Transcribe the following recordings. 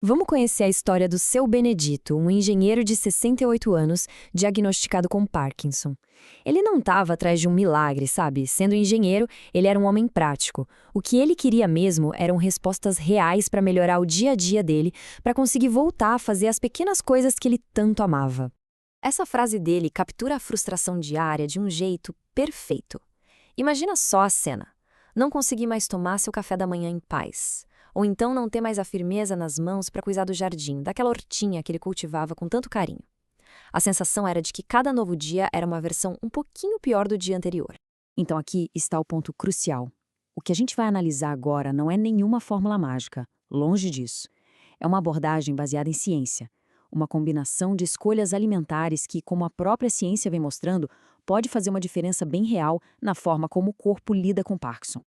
Vamos conhecer a história do Seu Benedito, um engenheiro de 68 anos, diagnosticado com Parkinson. Ele não estava atrás de um milagre, sabe? Sendo engenheiro, ele era um homem prático. O que ele queria mesmo eram respostas reais para melhorar o dia a dia dele, para conseguir voltar a fazer as pequenas coisas que ele tanto amava. Essa frase dele captura a frustração diária de um jeito perfeito. Imagina só a cena. Não conseguir mais tomar seu café da manhã em paz. Ou então não ter mais a firmeza nas mãos para cuidar do jardim, daquela hortinha que ele cultivava com tanto carinho. A sensação era de que cada novo dia era uma versão um pouquinho pior do dia anterior. Então aqui está o ponto crucial. O que a gente vai analisar agora não é nenhuma fórmula mágica, longe disso. É uma abordagem baseada em ciência, uma combinação de escolhas alimentares que, como a própria ciência vem mostrando, pode fazer uma diferença bem real na forma como o corpo lida com Parkinson.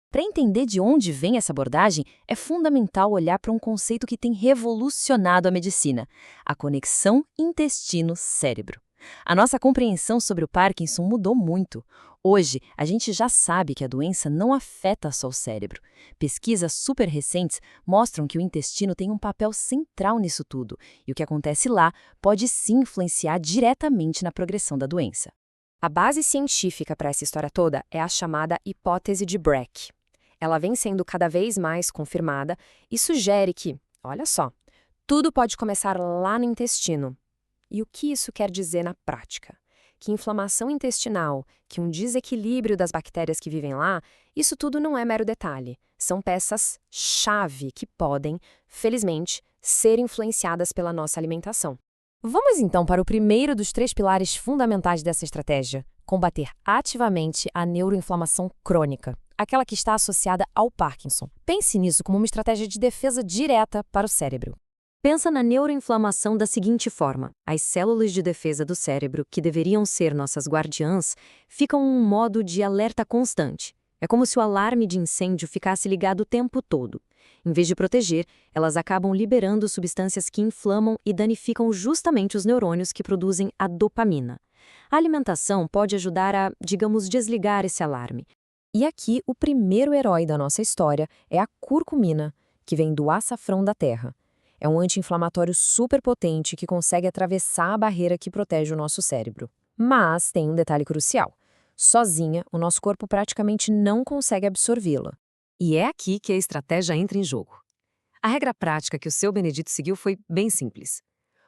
Para entender de onde vem essa abordagem, é fundamental olhar para um conceito que tem revolucionado a medicina: a conexão intestino-cérebro. A nossa compreensão sobre o Parkinson mudou muito. Hoje, a gente já sabe que a doença não afeta só o cérebro. Pesquisas super recentes mostram que o intestino tem um papel central nisso tudo, e o que acontece lá pode sim influenciar diretamente na progressão da doença. A base científica para essa história toda é a chamada hipótese de Brack. Ela vem sendo cada vez mais confirmada e sugere que, olha só, tudo pode começar lá no intestino. E o que isso quer dizer na prática? Que inflamação intestinal, que um desequilíbrio das bactérias que vivem lá, isso tudo não é mero detalhe. São peças-chave que podem, felizmente, ser influenciadas pela nossa alimentação. Vamos então para o primeiro dos 3 pilares fundamentais dessa estratégia: combater ativamente a neuroinflamação crônica, aquela que está associada ao Parkinson. Pense nisso como uma estratégia de defesa direta para o cérebro. Pensa na neuroinflamação da seguinte forma: as células de defesa do cérebro, que deveriam ser nossas guardiãs, ficam em um modo de alerta constante. É como se o alarme de incêndio ficasse ligado o tempo todo. Em vez de proteger, elas acabam liberando substâncias que inflamam e danificam justamente os neurônios que produzem a dopamina. A alimentação pode ajudar a, digamos, desligar esse alarme. E aqui, o primeiro herói da nossa história é a curcumina, que vem do açafrão da terra. É um anti-inflamatório super potente que consegue atravessar a barreira que protege o nosso cérebro. Mas tem um detalhe crucial. Sozinha, o nosso corpo praticamente não consegue absorvê-la. E é aqui que a estratégia entra em jogo. A regra prática que o Seu Benedito seguiu foi bem simples: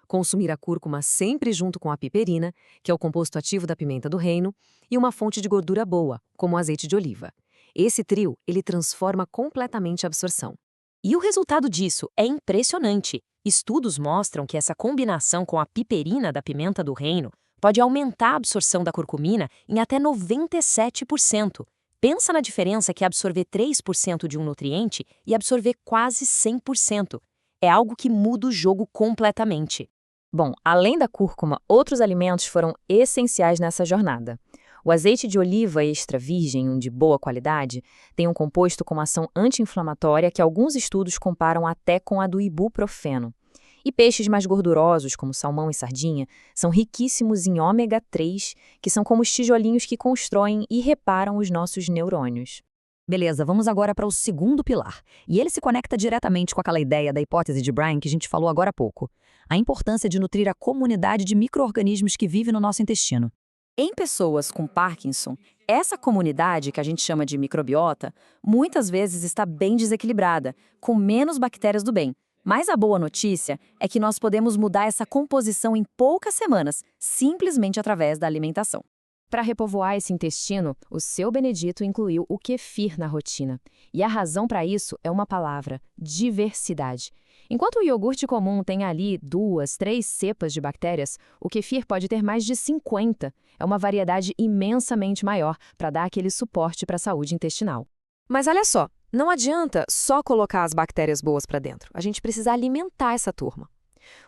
consumir a cúrcuma sempre junto com a piperina, que é o composto ativo da pimenta do reino, e uma fonte de gordura boa, como o azeite de oliva. Esse trio, ele transforma completamente a absorção. E o resultado disso é impressionante. Estudos mostram que essa combinação com a piperina da pimenta do reino pode aumentar a absorção da curcumina em até 97%. Pensa na diferença que é absorver 3% de um nutriente e absorver quase 100%. É algo que muda o jogo completamente. Bom, além da cúrcuma, outros alimentos foram essenciais nessa jornada. O azeite de oliva extra virgem, um de boa qualidade, tem um composto com ação anti-inflamatória que alguns estudos comparam até com a do ibuprofeno. E peixes mais gordurosos, como salmão e sardinha, são riquíssimos em ômega 3, que são como os tijolinhos que constroem e reparam os nossos neurônios. Beleza, vamos agora para o segundo pilar. E ele se conecta diretamente com aquela ideia da hipótese de Bryan que a gente falou agora há pouco. A importância de nutrir a comunidade de micro-organismos que vive no nosso intestino. Em pessoas com Parkinson, essa comunidade, que a gente chama de microbiota, muitas vezes está bem desequilibrada, com menos bactérias do bem. Mas a boa notícia é que nós podemos mudar essa composição em poucas semanas, simplesmente através da alimentação. Para repovoar esse intestino, o Seu Benedito incluiu o kefir na rotina. E a razão para isso é uma palavra: diversidade. Enquanto o iogurte comum tem ali 2, 3 cepas de bactérias, o kefir pode ter mais de 50. É uma variedade imensamente maior para dar aquele suporte para a saúde intestinal. Mas olha só, não adianta só colocar as bactérias boas para dentro. A gente precisa alimentar essa turma.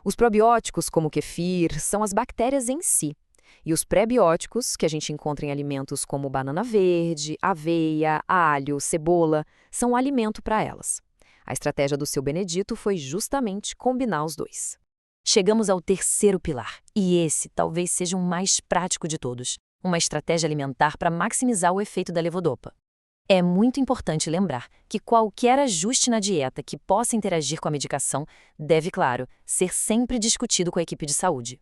Os probióticos, como o kefir, são as bactérias em si. E os prebióticos, que a gente encontra em alimentos como banana verde, aveia, alho, cebola, são o alimento para elas. A estratégia do Seu Benedito foi justamente combinar os dois. Chegamos ao terceiro pilar, e esse talvez seja o mais prático de todos: uma estratégia alimentar para maximizar o efeito da levodopa. É muito importante lembrar que qualquer ajuste na dieta que possa interagir com a medicação deve, claro, ser sempre discutido com a equipe de saúde.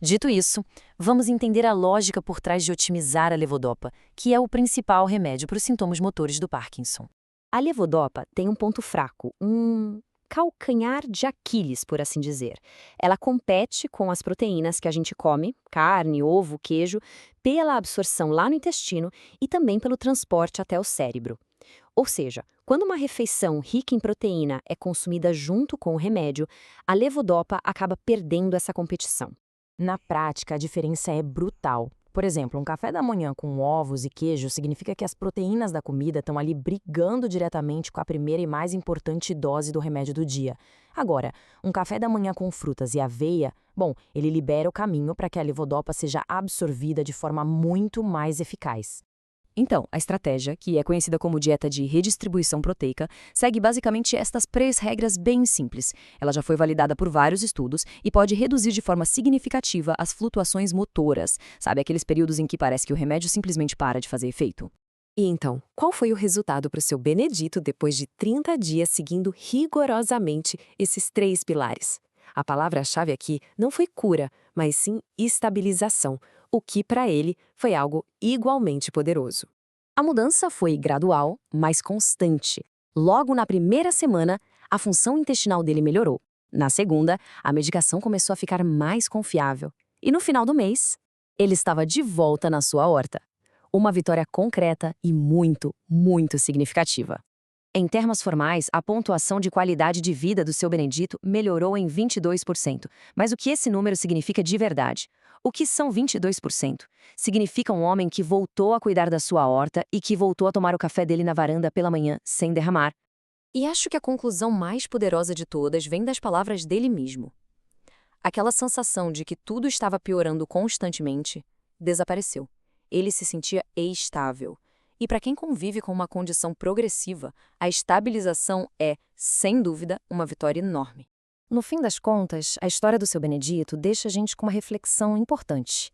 Dito isso, vamos entender a lógica por trás de otimizar a levodopa, que é o principal remédio para os sintomas motores do Parkinson. A levodopa tem um ponto fraco, um calcanhar de Aquiles, por assim dizer. Ela compete com as proteínas que a gente come, carne, ovo, queijo, pela absorção lá no intestino e também pelo transporte até o cérebro. Ou seja, quando uma refeição rica em proteína é consumida junto com o remédio, a levodopa acaba perdendo essa competição. Na prática, a diferença é brutal. Por exemplo, um café da manhã com ovos e queijo significa que as proteínas da comida estão ali brigando diretamente com a primeira e mais importante dose do remédio do dia. Agora, um café da manhã com frutas e aveia, bom, ele libera o caminho para que a levodopa seja absorvida de forma muito mais eficaz. Então, a estratégia, que é conhecida como dieta de redistribuição proteica, segue basicamente estas 3 regras bem simples. Ela já foi validada por vários estudos e pode reduzir de forma significativa as flutuações motoras, sabe, aqueles períodos em que parece que o remédio simplesmente para de fazer efeito. E então, qual foi o resultado para o seu Benedito depois de 30 dias seguindo rigorosamente esses 3 pilares? A palavra-chave aqui não foi cura, mas sim estabilização, o que para ele foi algo igualmente poderoso. A mudança foi gradual, mas constante. Logo na primeira semana, a função intestinal dele melhorou. Na segunda, a medicação começou a ficar mais confiável. E no final do mês, ele estava de volta na sua horta. Uma vitória concreta e muito, muito significativa. Em termos formais, a pontuação de qualidade de vida do seu Benedito melhorou em 22%. Mas o que esse número significa de verdade? O que são 22%? Significa um homem que voltou a cuidar da sua horta e que voltou a tomar o café dele na varanda pela manhã sem derramar. E acho que a conclusão mais poderosa de todas vem das palavras dele mesmo. Aquela sensação de que tudo estava piorando constantemente desapareceu. Ele se sentia estável. E para quem convive com uma condição progressiva, a estabilização é, sem dúvida, uma vitória enorme. No fim das contas, a história do seu Benedito deixa a gente com uma reflexão importante.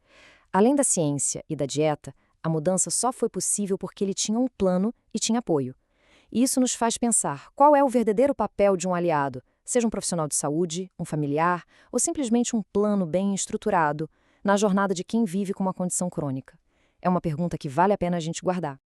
Além da ciência e da dieta, a mudança só foi possível porque ele tinha um plano e tinha apoio. E isso nos faz pensar qual é o verdadeiro papel de um aliado, seja um profissional de saúde, um familiar ou simplesmente um plano bem estruturado, na jornada de quem vive com uma condição crônica. É uma pergunta que vale a pena a gente guardar.